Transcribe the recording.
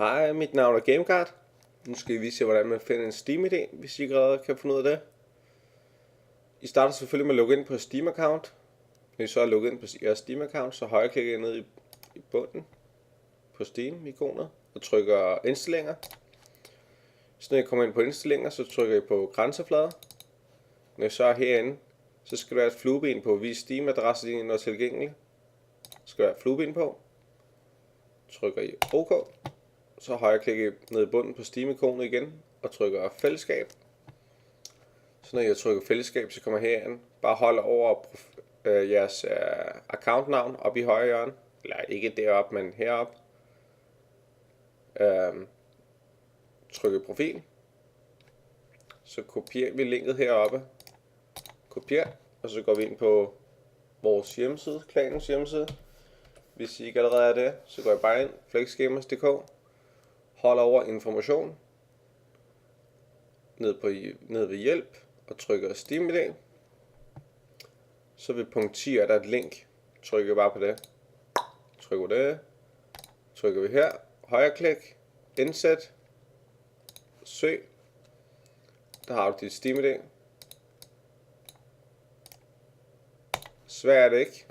Hej, mit navn er GameGuard. Nu skal vi vise jer, hvordan man finder en Steam-ID, hvis I ikke allerede kan finde ud af det. I starter selvfølgelig med at logge ind på Steam-account. Når I så er logget ind på jeres Steam-account, så højreklikker I ned i bunden på Steam-ikonet og trykker indstillinger. Så når I kommer ind på indstillinger, så trykker I på grænseflade. Når I så er herinde, så skal der være et flueben på vis Steam-adresse, din er tilgængelig. Så skal der være et flueben på. Trykker I OK. Så højreklikker I ned i bunden på Steam-ikonet igen og trykker fællesskab. Så når jeg trykker fællesskab, så kommer jeg herind. Bare hold over jeres accountnavn op i højre hjørne. Eller ikke deroppe, men heroppe. Trykker profil. Så kopierer vi linket heroppe. Kopier. Og så går vi ind på vores hjemmeside, klanens hjemmeside. Hvis I ikke allerede er det, så går jeg bare ind, flexgamers.dk. Holder over information. Ned ved hjælp. Og trykker Steam-ID. Så ved punkt 10 er der et link. Trykker bare på det. Trykker det. Trykker vi her. Højreklik. Indsæt. Søg. Der har du dit Steam-ID. Svært er det ikke.